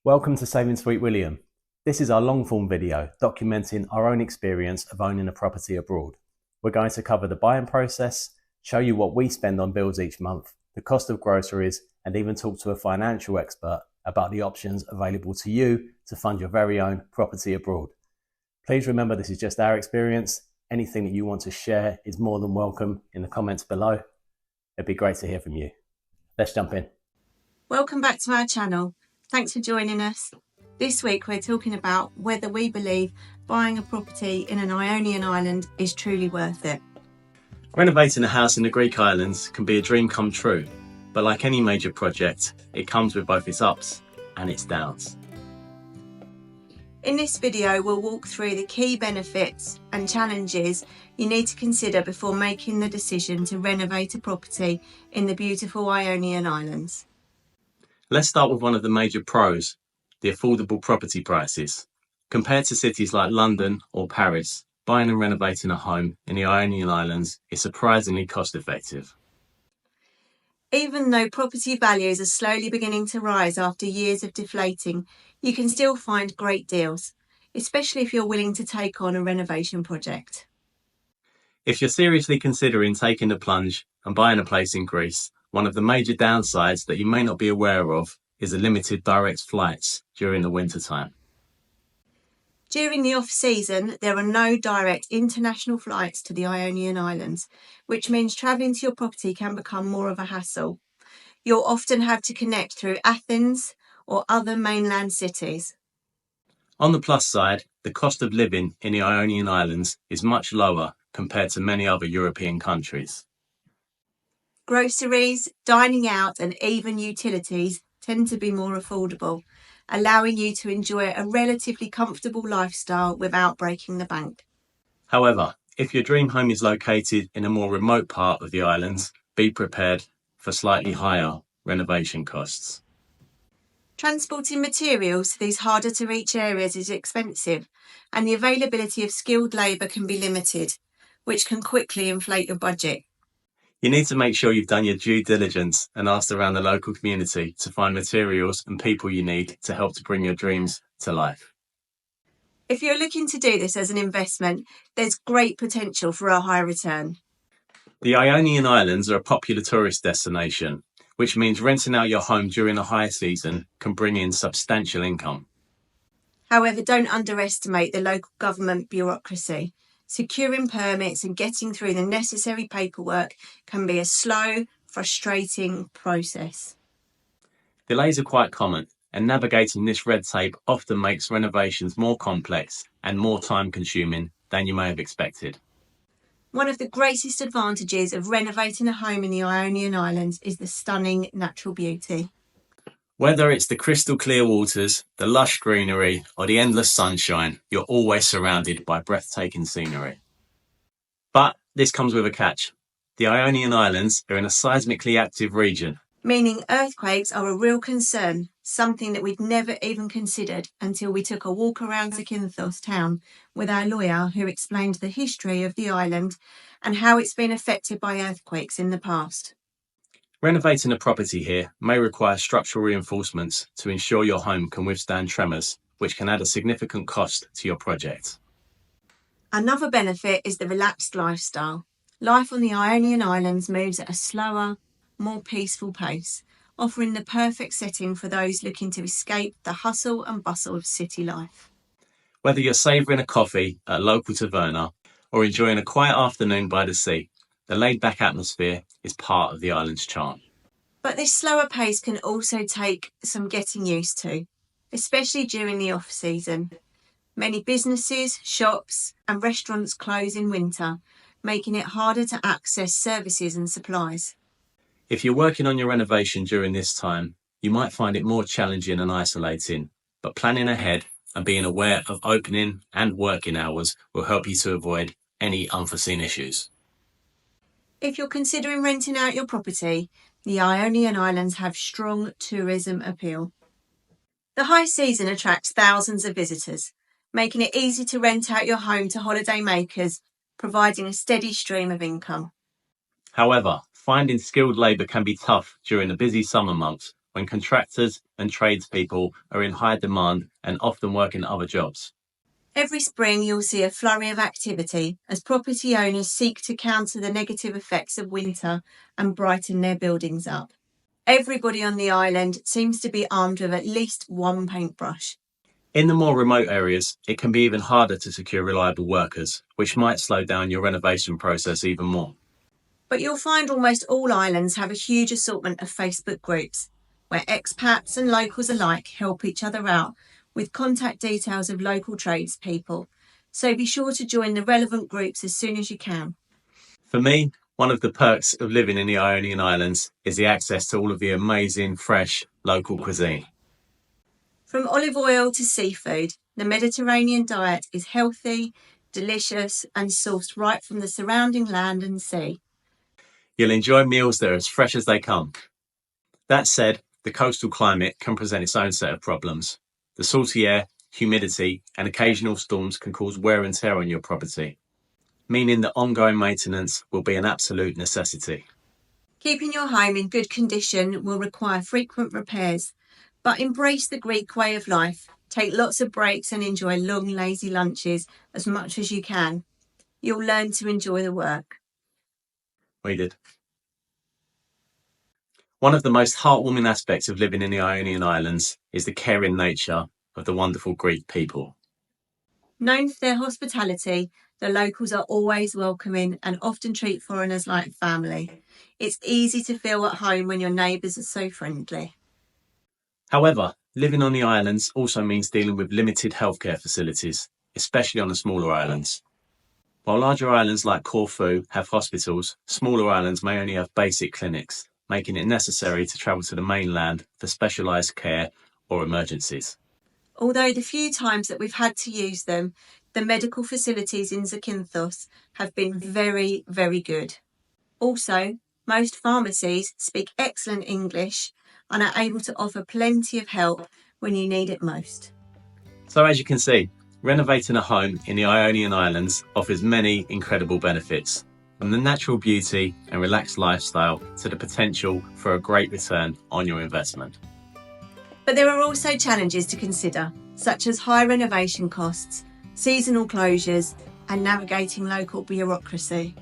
Welcome to Saving Sweet William. This is our long-form video documenting our own experience of owning a property abroad. We're going to cover the buying process, show you what we spend on bills each month, the cost of groceries, and even talk to a financial expert about the options available to you to fund your very own property abroad. Please remember this is just our experience. Anything that you want to share is more than welcome in the comments below. It'd be great to hear from you. Let's jump in. Welcome back to our channel. Thanks for joining us. This week we're talking about whether we believe buying a property in an Ionian island is truly worth it. Renovating a house in the Greek islands can be a dream come true, but like any major project, it comes with both its ups and its downs. In this video we'll walk through the key benefits and challenges you need to consider before making the decision to renovate a property in the beautiful Ionian Islands. Let's start with one of the major pros, the affordable property prices. Compared to cities like London or Paris, buying and renovating a home in the Ionian Islands is surprisingly cost effective. Even though property values are slowly beginning to rise after years of deflating, you can still find great deals, especially if you're willing to take on a renovation project. If you're seriously considering taking the plunge and buying a place in Greece, one of the major downsides that you may not be aware of is the limited direct flights during the winter time. During the off-season, there are no direct international flights to the Ionian Islands, which means travelling to your property can become more of a hassle. You'll often have to connect through Athens or other mainland cities. On the plus side, the cost of living in the Ionian Islands is much lower compared to many other European countries. Groceries, dining out and even utilities tend to be more affordable, allowing you to enjoy a relatively comfortable lifestyle without breaking the bank. However, if your dream home is located in a more remote part of the islands, be prepared for slightly higher renovation costs. Transporting materials to these harder to reach areas is expensive, and the availability of skilled labour can be limited, which can quickly inflate your budget. You need to make sure you've done your due diligence and asked around the local community to find materials and people you need to help to bring your dreams to life. If you're looking to do this as an investment, there's great potential for a high return. The Ionian Islands are a popular tourist destination, which means renting out your home during the high season can bring in substantial income. However, don't underestimate the local government bureaucracy. Securing permits and getting through the necessary paperwork can be a slow, frustrating process. Delays are quite common, and navigating this red tape often makes renovations more complex and more time-consuming than you may have expected. One of the greatest advantages of renovating a home in the Ionian Islands is the stunning natural beauty. Whether it's the crystal clear waters, the lush greenery, or the endless sunshine, you're always surrounded by breathtaking scenery. But this comes with a catch. The Ionian Islands are in a seismically active region, meaning earthquakes are a real concern, something that we'd never even considered until we took a walk around Zakynthos town with our lawyer, who explained the history of the island and how it's been affected by earthquakes in the past. Renovating a property here may require structural reinforcements to ensure your home can withstand tremors, which can add a significant cost to your project. Another benefit is the relaxed lifestyle. Life on the Ionian Islands moves at a slower, more peaceful pace, offering the perfect setting for those looking to escape the hustle and bustle of city life. Whether you're savouring a coffee at a local taverna or enjoying a quiet afternoon by the sea, the laid-back atmosphere is part of the island's charm. But this slower pace can also take some getting used to, especially during the off-season. Many businesses, shops and restaurants close in winter, making it harder to access services and supplies. If you're working on your renovation during this time, you might find it more challenging and isolating, but planning ahead and being aware of opening and working hours will help you to avoid any unforeseen issues. If you're considering renting out your property, the Ionian Islands have strong tourism appeal. The high season attracts thousands of visitors, making it easy to rent out your home to holiday makers, providing a steady stream of income. However, finding skilled labour can be tough during the busy summer months when contractors and tradespeople are in high demand and often working other jobs. Every spring you'll see a flurry of activity as property owners seek to counter the negative effects of winter and brighten their buildings up. Everybody on the island seems to be armed with at least one paintbrush. In the more remote areas, it can be even harder to secure reliable workers, which might slow down your renovation process even more. But you'll find almost all islands have a huge assortment of Facebook groups, where expats and locals alike help each other out with contact details of local tradespeople, so be sure to join the relevant groups as soon as you can. For me, one of the perks of living in the Ionian Islands is the access to all of the amazing, fresh, local cuisine. From olive oil to seafood, the Mediterranean diet is healthy, delicious, and sourced right from the surrounding land and sea. You'll enjoy meals that are as fresh as they come. That said, the coastal climate can present its own set of problems. The salty air, humidity, and occasional storms can cause wear and tear on your property, meaning that ongoing maintenance will be an absolute necessity. Keeping your home in good condition will require frequent repairs, but embrace the Greek way of life. Take lots of breaks and enjoy long, lazy lunches as much as you can. You'll learn to enjoy the work. We did. One of the most heartwarming aspects of living in the Ionian Islands is the caring nature of the wonderful Greek people. Known for their hospitality, the locals are always welcoming and often treat foreigners like family. It's easy to feel at home when your neighbours are so friendly. However, living on the islands also means dealing with limited healthcare facilities, especially on the smaller islands. While larger islands like Corfu have hospitals, smaller islands may only have basic clinics, making it necessary to travel to the mainland for specialised care or emergencies. Although the few times that we've had to use them, the medical facilities in Zakynthos have been very, very good. Also, most pharmacies speak excellent English and are able to offer plenty of help when you need it most. So as you can see, renovating a home in the Ionian Islands offers many incredible benefits, from the natural beauty and relaxed lifestyle to the potential for a great return on your investment. But there are also challenges to consider, such as high renovation costs, seasonal closures, and navigating local bureaucracy.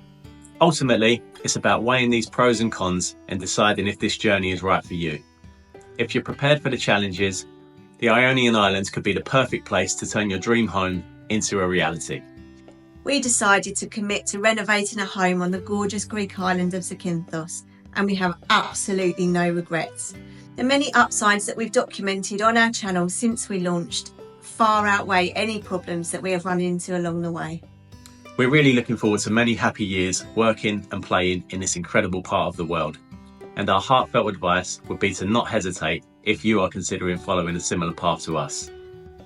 Ultimately, it's about weighing these pros and cons and deciding if this journey is right for you. If you're prepared for the challenges, the Ionian Islands could be the perfect place to turn your dream home into a reality. We decided to commit to renovating a home on the gorgeous Greek island of Zakynthos, and we have absolutely no regrets. The many upsides that we've documented on our channel since we launched far outweigh any problems that we have run into along the way. We're really looking forward to many happy years working and playing in this incredible part of the world. And our heartfelt advice would be to not hesitate if you are considering following a similar path to us.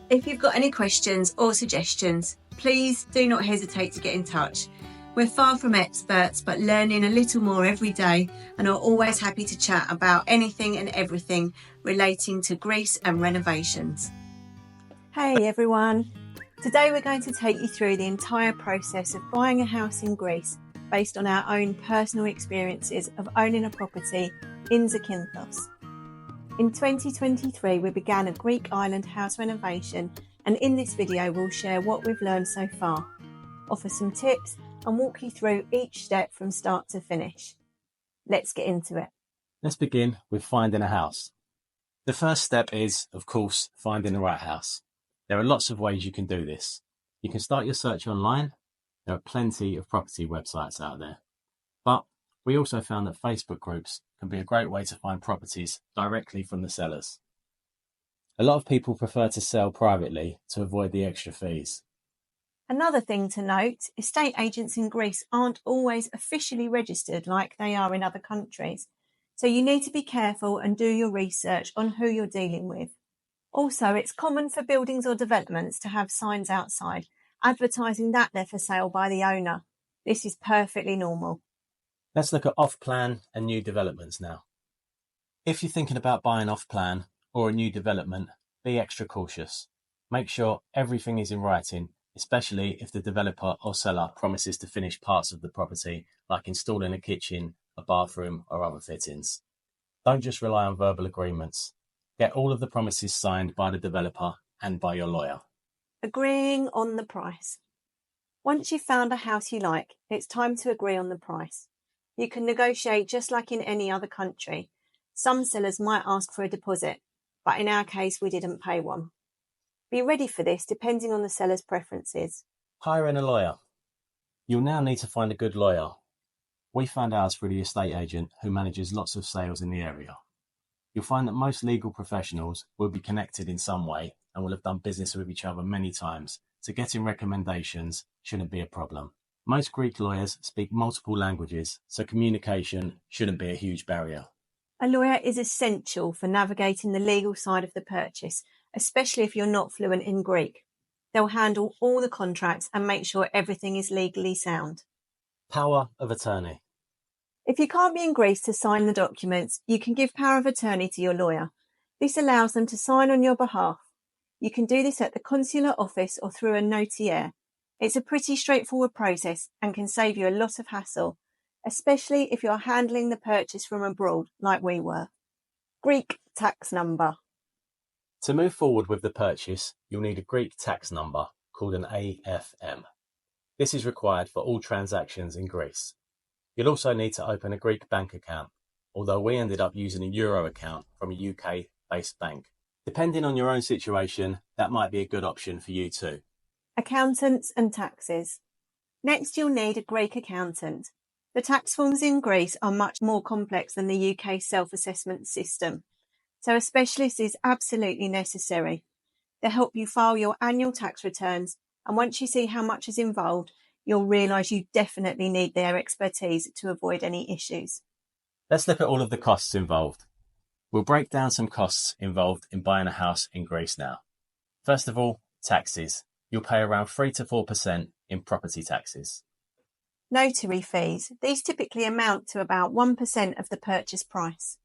If you've got any questions or suggestions, please do not hesitate to get in touch. We're far from experts, but learning a little more every day and are always happy to chat about anything and everything relating to Greece and renovations. Hey everyone! Today we're going to take you through the entire process of buying a house in Greece based on our own personal experiences of owning a property in Zakynthos. In 2023 we began a Greek island house renovation, and in this video we'll share what we've learned so far, offer some tips and walk you through each step from start to finish. Let's get into it. Let's begin with finding a house. The first step is, of course, finding the right house. There are lots of ways you can do this. You can start your search online. There are plenty of property websites out there. But we also found that Facebook groups can be a great way to find properties directly from the sellers. A lot of people prefer to sell privately to avoid the extra fees. Another thing to note, estate agents in Greece aren't always officially registered like they are in other countries, so you need to be careful and do your research on who you're dealing with. Also, it's common for buildings or developments to have signs outside advertising that they're for sale by the owner. This is perfectly normal. Let's look at off-plan and new developments now. If you're thinking about buying off-plan or a new development, be extra cautious. Make sure everything is in writing, especially if the developer or seller promises to finish parts of the property, like installing a kitchen, a bathroom, or other fittings. Don't just rely on verbal agreements. Get all of the promises signed by the developer and by your lawyer. Agreeing on the price. Once you've found a house you like, it's time to agree on the price. You can negotiate just like in any other country. Some sellers might ask for a deposit, but in our case, we didn't pay one. Be ready for this depending on the seller's preferences. Hiring a lawyer. You'll now need to find a good lawyer. We found ours through the estate agent who manages lots of sales in the area. You'll find that most legal professionals will be connected in some way and will have done business with each other many times, so getting recommendations shouldn't be a problem. Most Greek lawyers speak multiple languages, so communication shouldn't be a huge barrier. A lawyer is essential for navigating the legal side of the purchase, especially if you're not fluent in Greek. They'll handle all the contracts and make sure everything is legally sound. Power of attorney. If you can't be in Greece to sign the documents, you can give power of attorney to your lawyer. This allows them to sign on your behalf. You can do this at the consular office or through a notaire. It's a pretty straightforward process and can save you a lot of hassle, especially if you're handling the purchase from abroad like we were. Greek tax number. To move forward with the purchase, you'll need a Greek tax number called an AFM. This is required for all transactions in Greece. You'll also need to open a Greek bank account, although we ended up using a Euro account from a UK-based bank. Depending on your own situation, that might be a good option for you too. Accountants and taxes. Next, you'll need a Greek accountant. The tax forms in Greece are much more complex than the UK self-assessment system, so a specialist is absolutely necessary. They help you file your annual tax returns, and once you see how much is involved, you'll realise you definitely need their expertise to avoid any issues. Let's look at all of the costs involved. We'll break down some costs involved in buying a house in Greece now. First of all, taxes. You'll pay around 3 to 4% in property taxes. Notary fees. These typically amount to about 1% of the purchase price.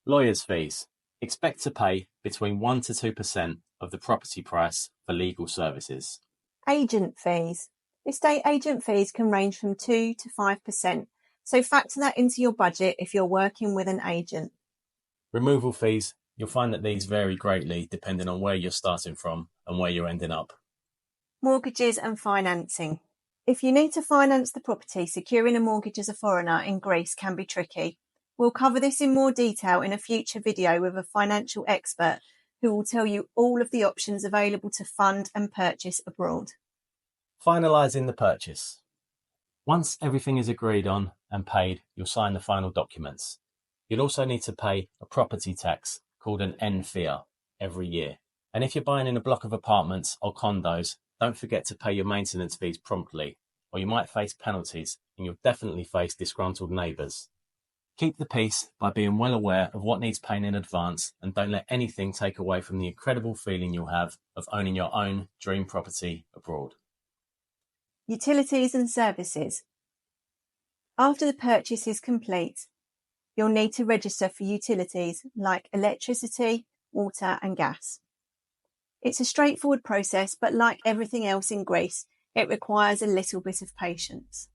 Lawyers' fees. Expect to pay between 1 to 2% of the property price for legal services. Agent fees. Estate agent fees can range from 2 to 5%, so factor that into your budget if you're working with an agent. Removal fees. You'll find that these vary greatly depending on where you're starting from and where you're ending up. Mortgages and financing. If you need to finance the property, securing a mortgage as a foreigner in Greece can be tricky. We'll cover this in more detail in a future video with a financial expert who will tell you all of the options available to fund and purchase abroad. Finalising the purchase. Once everything is agreed on and paid, you'll sign the final documents. You'll also need to pay a property tax called an NFIA every year. And if you're buying in a block of apartments or condos, don't forget to pay your maintenance fees promptly, or you might face penalties and you'll definitely face disgruntled neighbours. Keep the peace by being well aware of what needs paying in advance, and don't let anything take away from the incredible feeling you'll have of owning your own dream property abroad. Utilities and services. After the purchase is complete, you'll need to register for utilities like electricity, water and gas. It's a straightforward process, but like everything else in Greece, it requires a little bit of patience.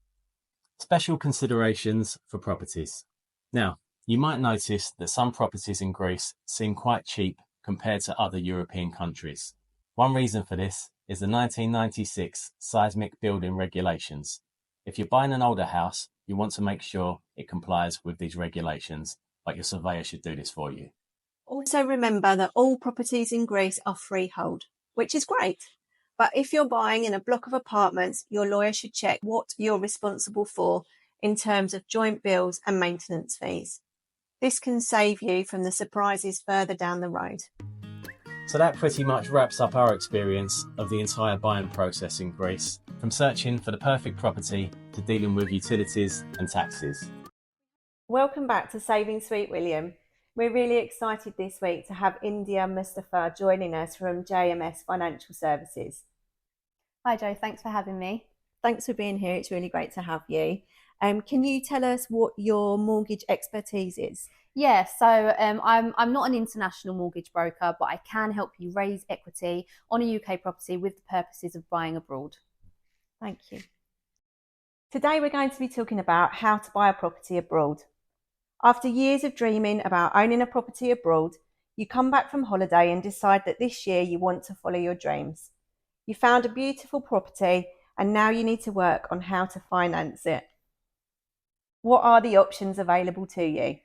Special considerations for properties. Now, you might notice that some properties in Greece seem quite cheap compared to other European countries. One reason for this is the 1996 Seismic building regulations. If you're buying an older house, you want to make sure it complies with these regulations, but your surveyor should do this for you. Also remember that all properties in Greece are freehold, which is great. But if you're buying in a block of apartments, your lawyer should check what you're responsible for in terms of joint bills and maintenance fees. This can save you from the surprises further down the road. So that pretty much wraps up our experience of the entire buying process in Greece, from searching for the perfect property to dealing with utilities and taxes. Welcome back to Saving Sweet William. We're really excited this week to have India Mustafa joining us from JMS Financial Services. Hi Joe, thanks for having me. Thanks for being here. It's really great to have you. Can you tell us what your mortgage expertise is? Yeah, so I'm not an international mortgage broker, but I can help you raise equity on a UK property with the purposes of buying abroad. Thank you. Today we're going to be talking about how to buy a property abroad. After years of dreaming about owning a property abroad, you come back from holiday and decide that this year you want to follow your dreams. You found a beautiful property and now you need to work on how to finance it. What are the options available to you?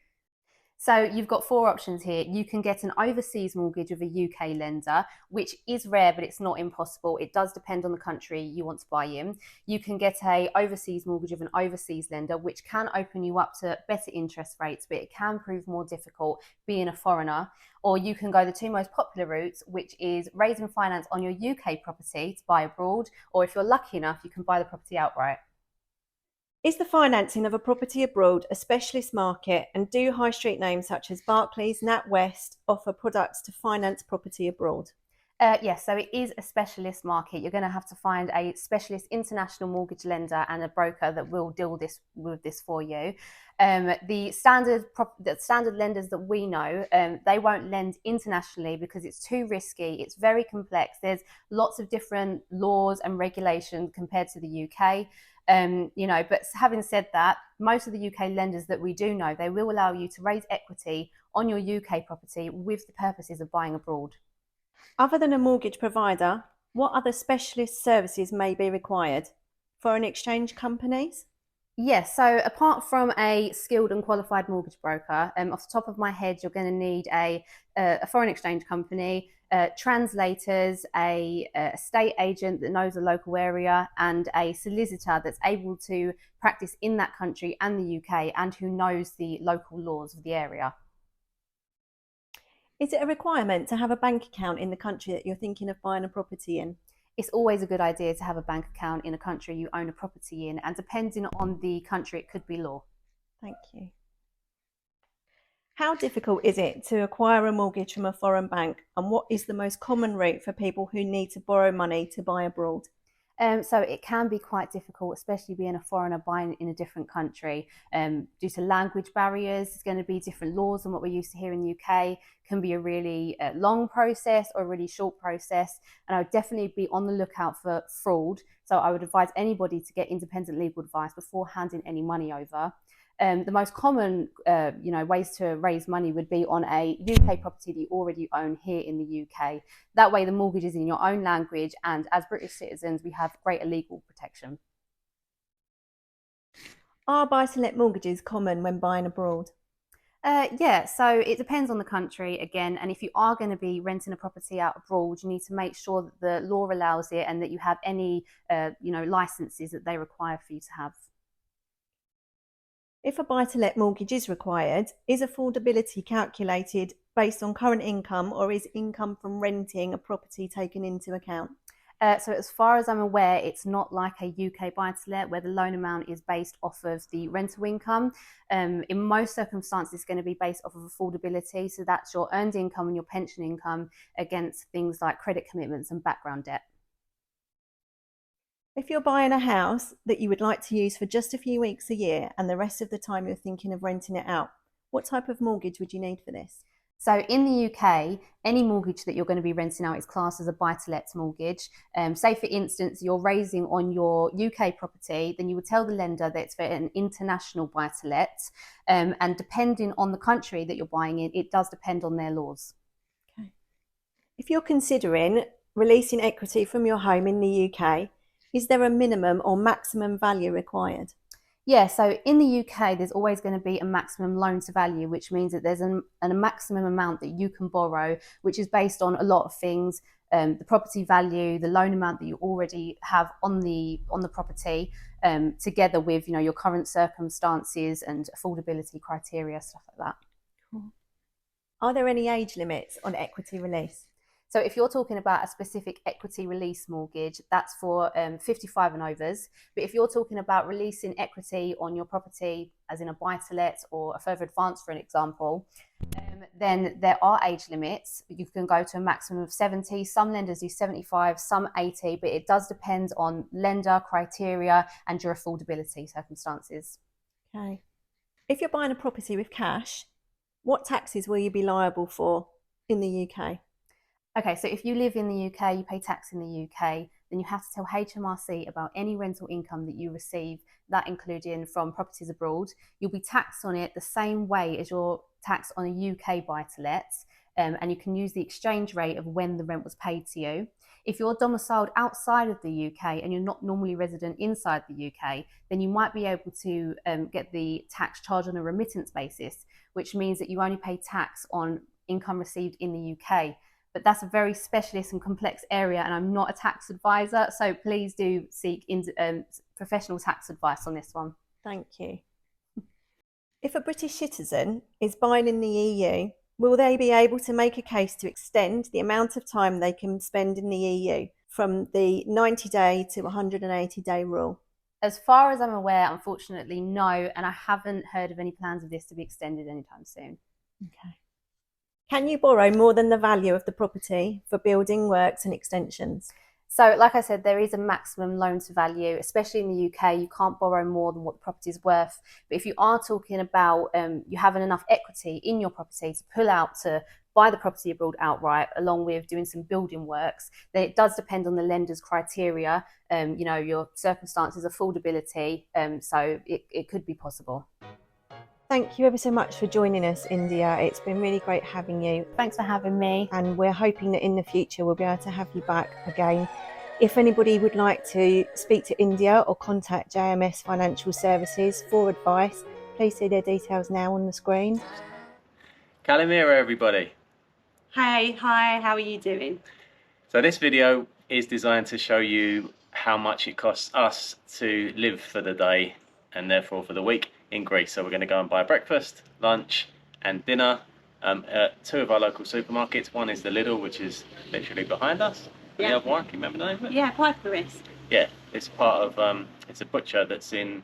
So you've got four options here. You can get an overseas mortgage with a UK lender, which is rare, but it's not impossible. It does depend on the country you want to buy in. You can get a overseas mortgage with an overseas lender, which can open you up to better interest rates, but it can prove more difficult being a foreigner. Or you can go the two most popular routes, which is raising finance on your UK property to buy abroad, or if you're lucky enough, you can buy the property outright. Is the financing of a property abroad a specialist market, and do high street names such as Barclays, NatWest offer products to finance property abroad? Yes, so it is a specialist market. You're going to have to find a specialist international mortgage lender and a broker that will deal with this for you. The standard lenders that we know, they won't lend internationally because it's too risky. It's very complex. There's lots of different laws and regulations compared to the UK. But having said that, most of the UK lenders that we do know, they will allow you to raise equity on your UK property with the purposes of buying abroad. Other than a mortgage provider, what other specialist services may be required? Foreign exchange companies? Yes, so apart from a skilled and qualified mortgage broker, off the top of my head, you're going to need a foreign exchange company, translators, a estate agent that knows the local area, and a solicitor that's able to practice in that country and the UK and who knows the local laws of the area. Is it a requirement to have a bank account in the country that you're thinking of buying a property in? It's always a good idea to have a bank account in a country you own a property in, and depending on the country, it could be law. Thank you. How difficult is it to acquire a mortgage from a foreign bank, and what is the most common route for people who need to borrow money to buy abroad? So it can be quite difficult, especially being a foreigner buying in a different country. Due to language barriers, there's going to be different laws than what we're used to here in the UK. Can be a really long process or a really short process. And I would definitely be on the lookout for fraud. So I would advise anybody to get independent legal advice before handing any money over. The most common, ways to raise money would be on a UK property that you already own here in the UK. That way, the mortgage is in your own language, and as British citizens, we have greater legal protection. Are buy-to-let mortgages common when buying abroad? Yeah, so it depends on the country again, and if you are going to be renting a property out abroad, you need to make sure that the law allows it and that you have any, licenses that they require for you to have. If a buy-to-let mortgage is required, is affordability calculated based on current income, or is income from renting a property taken into account? So as far as I'm aware, it's not like a UK buy-to-let where the loan amount is based off of the rental income. In most circumstances, it's going to be based off of affordability. So that's your earned income and your pension income against things like credit commitments and background debt. If you're buying a house that you would like to use for just a few weeks a year and the rest of the time you're thinking of renting it out, what type of mortgage would you need for this? So in the UK, any mortgage that you're going to be renting out is classed as a buy-to-let mortgage. Say, for instance, you're raising on your UK property, then you would tell the lender that it's for an international buy-to-let. And depending on the country that you're buying in, it does depend on their laws. Okay. If you're considering releasing equity from your home in the UK, is there a minimum or maximum value required? Yeah, so in the UK, there's always going to be a maximum loan to value, which means that there's a maximum amount that you can borrow, which is based on a lot of things, the property value, the loan amount that you already have on the property, together with your current circumstances and affordability criteria, stuff like that. Cool. Are there any age limits on equity release? So if you're talking about a specific equity release mortgage, that's for 55 and overs. But if you're talking about releasing equity on your property, as in a buy-to-let or a further advance, for an example, then there are age limits. You can go to a maximum of 70. Some lenders do 75, some 80, but it does depend on lender criteria and your affordability circumstances. Okay. If you're buying a property with cash, what taxes will you be liable for in the UK? Okay, so if you live in the UK, you pay tax in the UK. then you have to tell HMRC about any rental income that you receive, that including from properties abroad. You'll be taxed on it the same way as you're taxed on a UK buy-to-let, and you can use the exchange rate of when the rent was paid to you. If you're domiciled outside of the UK and you're not normally resident inside the UK, then you might be able to get the tax charge on a remittance basis, which means that you only pay tax on income received in the UK. But that's a very specialist and complex area, and I'm not a tax advisor, so please do seek professional tax advice on this one. Thank you. If a British citizen is buying in the EU, will they be able to make a case to extend the amount of time they can spend in the EU from the 90-day to 180-day rule? As far as I'm aware, unfortunately, no, and I haven't heard of any plans of this to be extended anytime soon. Okay. Can you borrow more than the value of the property for building works and extensions? So, like I said, there is a maximum loan to value, especially in the UK. You can't borrow more than what the property is worth. But if you are talking about you having enough equity in your property to pull out to buy the property abroad outright, along with doing some building works, then it does depend on the lender's criteria, your circumstances, affordability. So it could be possible. Thank you ever so much for joining us, India. It's been really great having you. Thanks for having me. And we're hoping that in the future we'll be able to have you back again. If anybody would like to speak to India or contact JMS Financial Services for advice, please see their details now on the screen. Kalimera, everybody. Hey, hi, how are you doing? So this video is designed to show you how much it costs us to live for the day and therefore for the week in Greece. So we're going to go and buy breakfast, lunch and dinner at two of our local supermarkets. One is the Lidl, which is literally behind us. Yeah. The other one, can you remember the name of it? Yeah, Piperist. Yeah, it's part of, it's a butcher that's in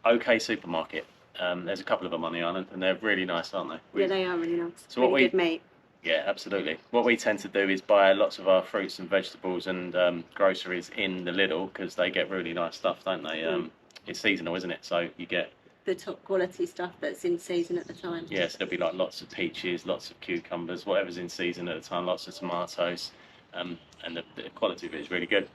OK Supermarket. There's a couple of them on the island and they're really nice, aren't they? Yeah, they are really nice. So really what good meat. Yeah, absolutely. What we tend to do is buy lots of our fruits and vegetables and groceries in the Lidl because they get really nice stuff, don't they? It's seasonal, isn't it? So you get the top quality stuff that's in season at the time. Yes, there'll be like lots of peaches, lots of cucumbers, whatever's in season at the time, lots of tomatoes, and the quality of it is really good.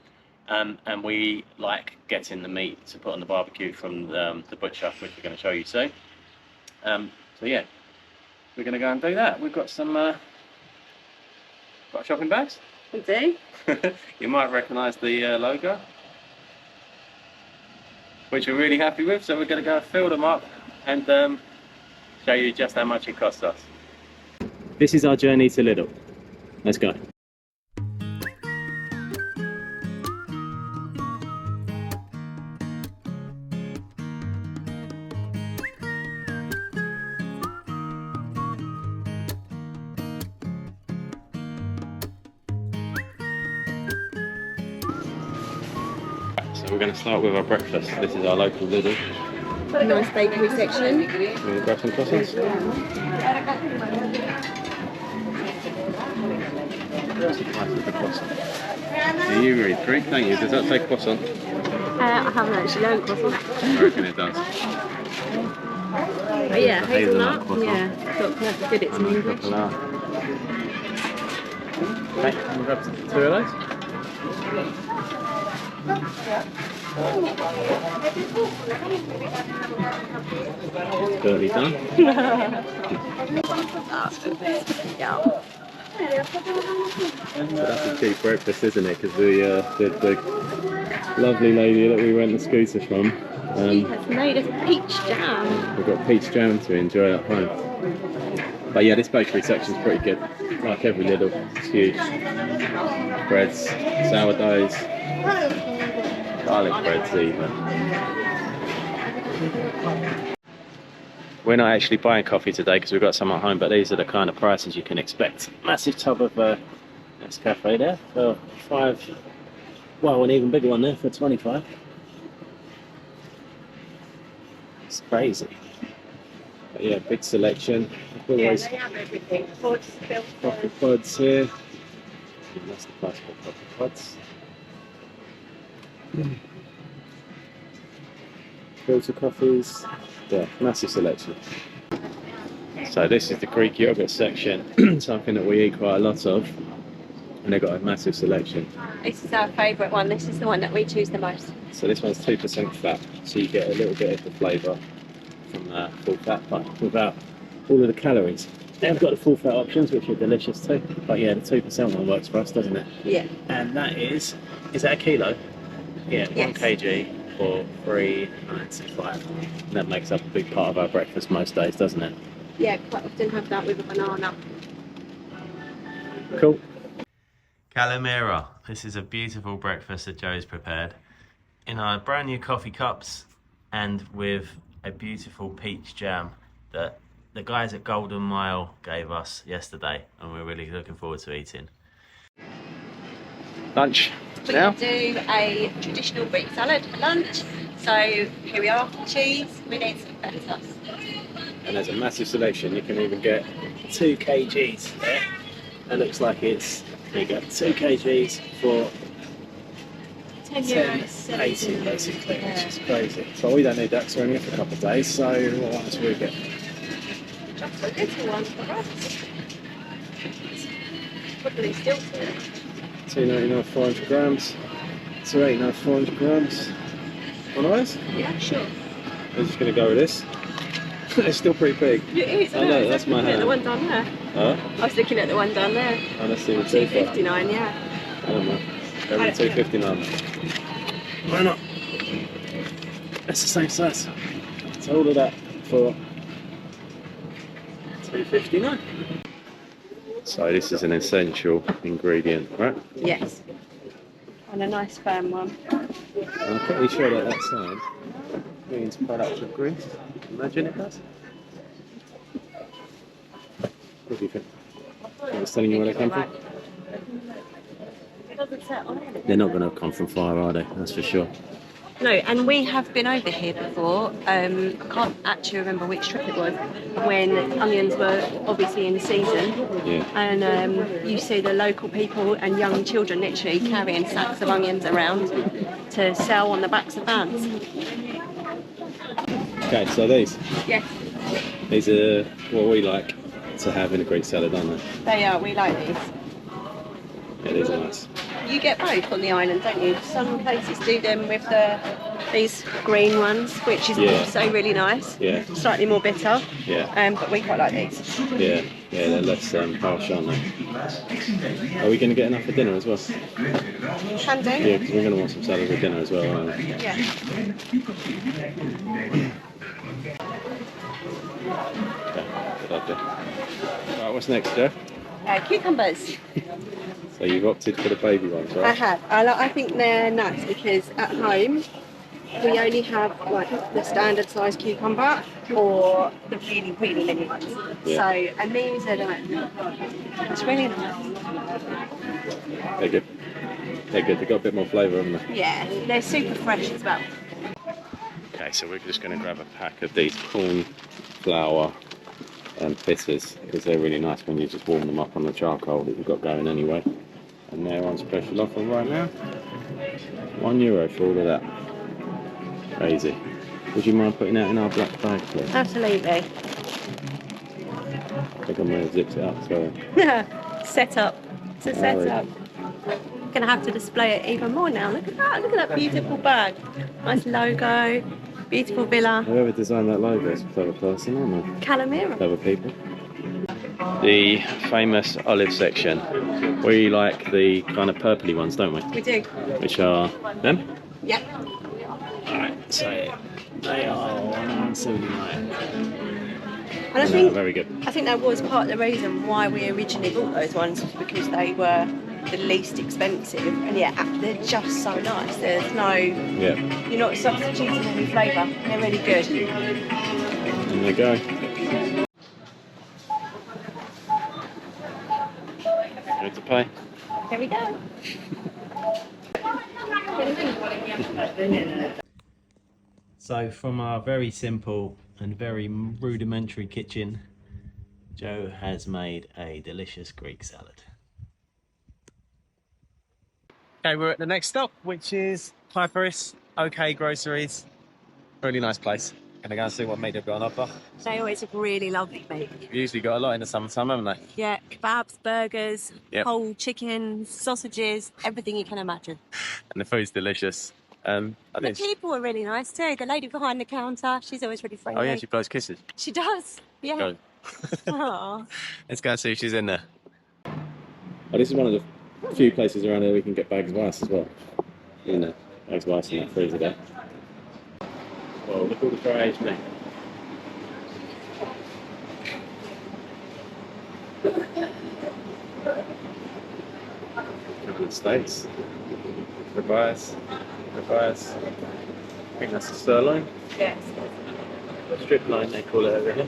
And we like getting the meat to put on the barbecue from the butcher, which we're going to show you soon. So yeah, we're going to go and do that. We've got some got shopping bags. We do. You might recognise the logo, which we're really happy with, so we're going to go fill them up and show you just how much it costs us. This is our journey to Lidl. Let's go. So we're going to start with our breakfast. This is our local Lidl. Nice bakery section. You want to grab some croissants? Do you read Greek, don't you? Does that say croissant? I haven't actually learned croissant. I reckon it does. But yeah, hazelnut hazelnut. croissant. Yeah, thought that's good. It's in English. Okay, can we grab two of those? Dirty done. That's a cheap breakfast, isn't it? Because the lovely lady that we rent the scooter from She has made us peach jam. we've got peach jam to enjoy at home. But yeah, this bakery section's pretty good. Like every Lidl, it's huge. Breads, sourdoughs, garlic breads even. We're not actually buying coffee today because we've got some at home, but these are the kind of prices you can expect. Massive tub of Nescafe there for £5. Well, an even bigger one there for 25. It's crazy. But yeah, big selection. Always they have everything. coffee pods here. That's the price for coffee pods. Filter coffees. Yeah, massive selection. So this is the Greek yogurt section, something that we eat quite a lot of. And they've got a massive selection. This is our favourite one. This is the one that we choose the most. So this one's 2% fat, so you get a little bit of the flavour from full fat, but without all of the calories. They've got the full fat options, which are delicious too. But yeah, the 2% one works for us, doesn't it? Yeah. And that is that a kilo? Yeah, Yes. 1 kg for £3.95. And that makes up a big part of our breakfast most days, doesn't it? Yeah, quite often have that with a banana. Cool. Calamera. This is a beautiful breakfast that Joe's prepared in our brand new coffee cups and with a beautiful peach jam that the guys at Golden Mile gave us yesterday, and we're really looking forward to eating. Lunch We're now. going to do a traditional Greek salad for lunch. So here we are, cheese, we need some feta. And there's a massive selection. You can even get 2 kgs there. It looks like it's, there you go, 2 kgs for 10.80 basically, which is crazy. But we don't need that, so we're only here for a couple of days, so what else will we get? Just a little one for us. Probably still too. $2.99 400 grams. $2.89 400 grams. One of those? Yeah, sure. I'm just going to go with this. It's still pretty big. It is. I know, that's my looking at hand. the one down there. Huh? I was looking at the one down there. Oh, let's see the two for. $2.59, yeah. I don't know. Go with $2.59. Why not? That's the same size. So all of that for $2.59. So this is an essential ingredient, right? Yes. And a nice firm one. I'm pretty sure that side means product of Greece. Imagine it does. What do you think? I was telling you where they come from? It doesn't say on it. They're not going to come from fire, are they? That's for sure. No, and we have been over here before. I can't actually remember which trip it was, when onions were obviously in season. Yeah. And you see the local people and young children literally carrying sacks of onions around to sell on the backs of vans. Okay, so these Yes, are what we like to have in a Greek salad, aren't they? they are. We like these. Yeah, these are nice. You get both on the island, don't you? Some places do them with these green ones, which is also really nice. Yeah. Slightly more bitter. Yeah. But we quite like these. Yeah, they're less harsh, aren't they? Are we going to get enough for dinner as well? Can do. Yeah, because we're going to want some salad for dinner as well, aren't we? Yeah. Okay, good idea. Right, what's next, Joe? Cucumbers. So you've opted for the baby ones, I right? have. I think they're nice because at home we only have like the standard size cucumber or the really, really mini ones. Yeah. So, and these are like, it's really nice. They're good. They're good. They've got a bit more flavour, haven't they? Yeah, they're super fresh as well. Okay, so we're just going to grab a pack of these corn flour bitters because they're really nice when you just warm them up on the charcoal that you've got going anyway. And they're on special offer right now. €1 for all of that. Crazy. Would you mind putting that in our black bag, please? Absolutely. I think I'm going to zip it up, sorry. Set up. It's a set up. Gonna have to display it even more now. Look at that. Look at that beautiful bag. Nice logo. Beautiful villa. Whoever designed that logo is a clever person, aren't they? Calamera. Clever people. The famous olive section. We like the kind of purpley ones, don't we? We do. Which are them? Yep. Alright, so they are $1.79. And I think very good. I think that was part of the reason why we originally bought those ones, was because they were the least expensive, and they're just so nice. There's no, you're not substituting any flavour. They're really good. And there you go. Ready to pay? Here we go. So from our very simple and very rudimentary kitchen, Joe has made a delicious Greek salad. Okay, we're at the next stop, which is Hyperis OK Groceries. Really nice place. Gonna go and see what meat they've got on offer. They always have really lovely meat. We've usually got a lot in the summertime, haven't they? Yeah, kebabs, burgers, Yep. whole chickens, sausages, everything you can imagine. And the food's delicious. The people are really nice too. The lady behind the counter, she's always really friendly. Oh yeah, she blows kisses. She does. Yeah. Go. Aw. Let's go and see if she's in there. Oh, this is one of the few places around here we can get bags of ice as well. In there, bags of ice in that freezer there. Well, look at all the dry aged meat. Covered in steaks, ribeyes. I think that's a sirloin. Yes. Strip loin they call it over here.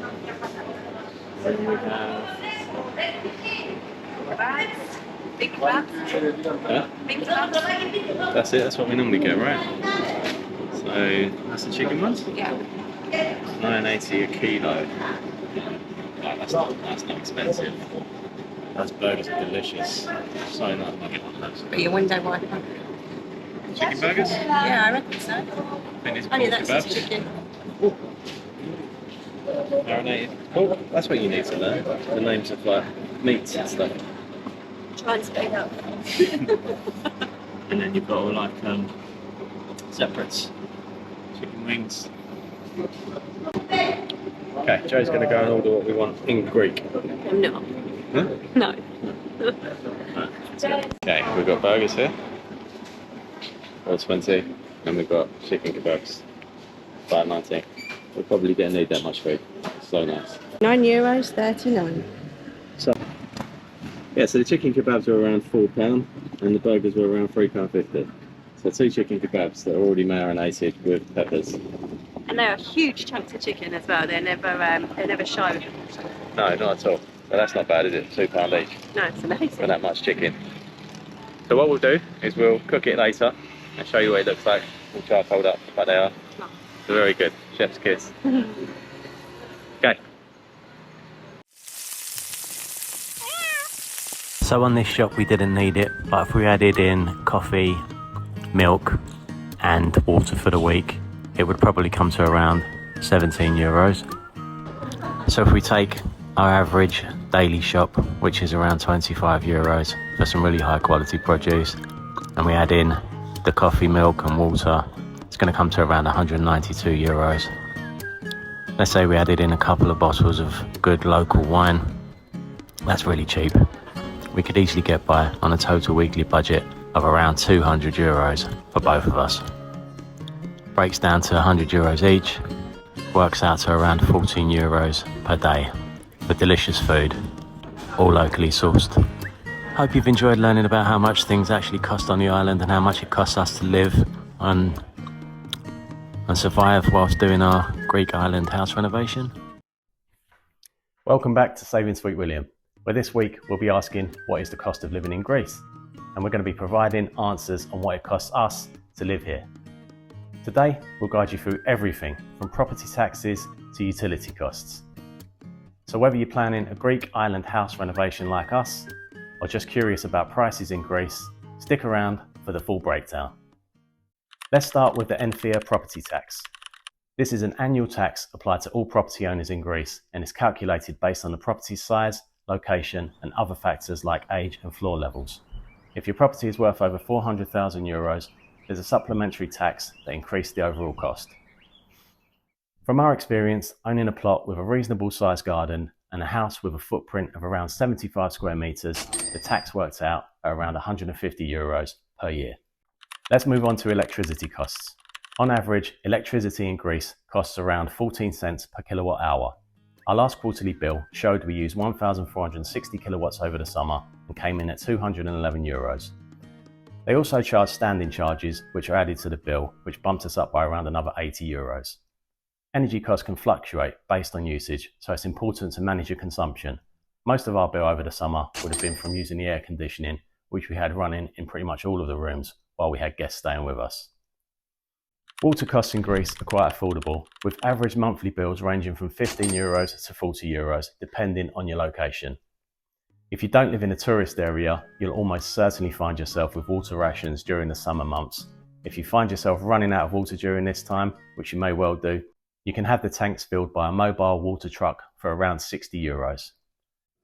And we have Big kebabs. Huh? Big kebabs. That's it, that's what we normally get, right? So that's the chicken ones? Yeah. $9.80 a kilo. Oh, that's not expensive. Those burgers are delicious. So nice. But your window wiper. Chicken burgers? Yeah, I reckon so. I think it's Only pork that's kebabs. chicken. Marinated pork. That's what you need to learn. The names of like meats and stuff. Try and speed up. And then you've got all like separates. Chicken wings. Okay, Joe's going to go and order what we want in Greek. I'm not. Huh? No. Okay, we've got burgers here. $4.20, and we've got chicken kebabs. $5.19. We probably didn't need that much food. It's so nice. €9.39. So the chicken kebabs were around £4 and the burgers were around £3.50. So 2 chicken kebabs that are already marinated with peppers. And they are huge chunks of chicken as well. They never show. No, not at all. But that's not bad, is it? £2 each No, it's amazing. for that much chicken. So what we'll do is we'll cook it later and show you what it looks like. We'll charcoaled up, but they are. They're very good. Chef's kiss. Okay. So on this shop we didn't need it, but if we added in coffee, milk and water for the week, it would probably come to around €17. So if we take our average daily shop, which is around €25 for some really high quality produce, and we add in the coffee, milk and water, it's going to come to around €192. Let's say we added in a couple of bottles of good local wine. That's really cheap. We could easily get by on a total weekly budget of around €200 for both of us. Breaks down to €100 each, works out to around €14 per day for delicious food, all locally sourced. Hope you've enjoyed learning about how much things actually cost on the island and how much it costs us to live and survive whilst doing our Greek island house renovation. Welcome back to Saving Sweet William, where this week we'll be asking what is the cost of living in Greece, and we're going to be providing answers on what it costs us to live here. Today we'll guide you through everything from property taxes to utility costs. So whether you're planning a Greek island house renovation like us, or just curious about prices in Greece, stick around for the full breakdown. Let's start with the Enfia property tax. This is an annual tax applied to all property owners in Greece and is calculated based on the property's size, location and other factors like age and floor levels. If your property is worth over €400,000, there's a supplementary tax that increased the overall cost. From our experience, owning a plot with a reasonable sized garden and a house with a footprint of around 75 square metres, the tax works out at around €150 per year. Let's move on to electricity costs. On average, electricity in Greece costs around 14 cents per kilowatt hour. Our last quarterly bill showed we used 1,460 kilowatts over the summer and came in at €211. They also charge standing charges, which are added to the bill, which bumped us up by around another €80. Energy costs can fluctuate based on usage, so it's important to manage your consumption. Most of our bill over the summer would have been from using the air conditioning, which we had running in pretty much all of the rooms while we had guests staying with us. Water costs in Greece are quite affordable, with average monthly bills ranging from €15 to €40, depending on your location. If you don't live in a tourist area, you'll almost certainly find yourself with water rations during the summer months. If you find yourself running out of water during this time, which you may well do, You can have the tanks filled by a mobile water truck for around €60.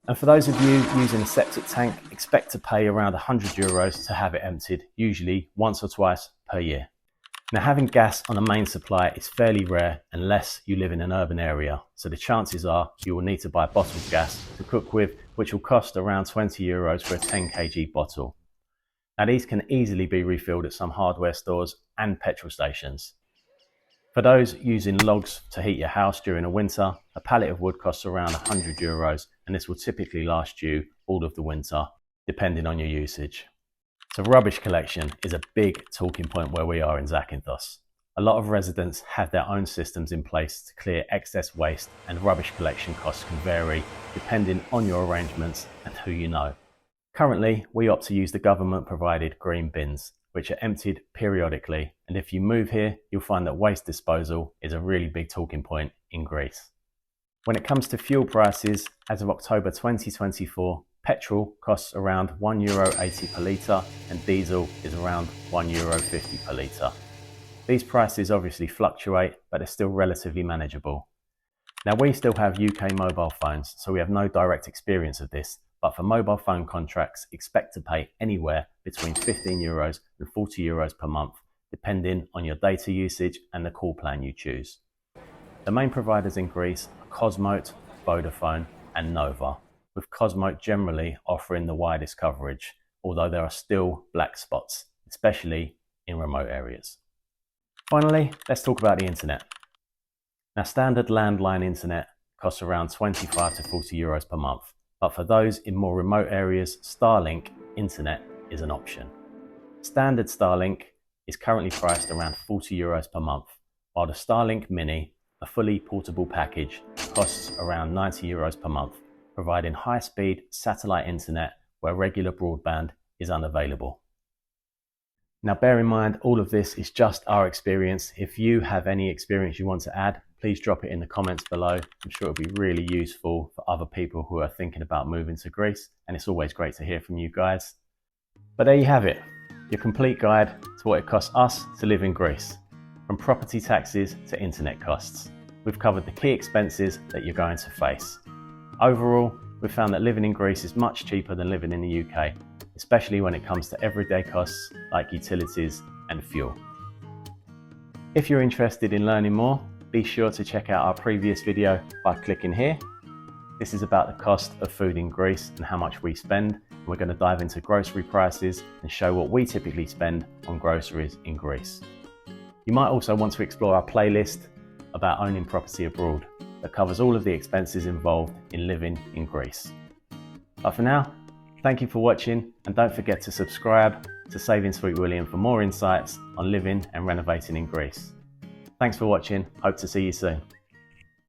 And for those of you using a septic tank, expect to pay around €100 to have it emptied, usually once or twice per year. Now, having gas on a main supply is fairly rare unless you live in an urban area, so the chances are you will need to buy bottled gas to cook with, which will cost around €20 for a 10 kg bottle. Now, these can easily be refilled at some hardware stores and petrol stations. For those using logs to heat your house during the winter, a pallet of wood costs around €100, and this will typically last you all of the winter, depending on your usage. So rubbish collection is a big talking point where we are in Zakynthos. A lot of residents have their own systems in place to clear excess waste, and rubbish collection costs can vary depending on your arrangements and who you know. Currently, we opt to use the government provided green bins, which are emptied periodically, and if you move here, you'll find that waste disposal is a really big talking point in Greece. When it comes to fuel prices, as of October 2024, petrol costs around €1.80 per litre and diesel is around €1.50 per litre. These prices obviously fluctuate, but they're still relatively manageable. Now, we still have UK mobile phones, so we have no direct experience of this, but for mobile phone contracts, expect to pay anywhere between €15 and €40 per month, depending on your data usage and the call plan you choose. The main providers in Greece are Cosmote, Vodafone and Nova, with Cosmote generally offering the widest coverage, although there are still black spots, especially in remote areas. Finally, let's talk about the internet. Now, standard landline internet costs around €25 to €40 per month, but for those in more remote areas, Starlink internet is an option. Standard Starlink is currently priced around €40 per month, while the Starlink Mini, a fully portable package, costs around €90 per month, providing high-speed satellite internet where regular broadband is unavailable. Now, bear in mind, all of this is just our experience. If you have any experience you want to add, please drop it in the comments below. I'm sure it'll be really useful for other people who are thinking about moving to Greece, and it's always great to hear from you guys. But there you have it, your complete guide to what it costs us to live in Greece, from property taxes to internet costs. We've covered the key expenses that you're going to face. Overall, we've found that living in Greece is much cheaper than living in the UK, especially when it comes to everyday costs like utilities and fuel. If you're interested in learning more, be sure to check out our previous video by clicking here. This is about the cost of food in Greece and how much we spend. We're going to dive into grocery prices and show what we typically spend on groceries in Greece. You might also want to explore our playlist about owning property abroad that covers all of the expenses involved in living in Greece. But for now, thank you for watching, and don't forget to subscribe to Saving Sweet William for more insights on living and renovating in Greece. Thanks for watching, hope to see you soon.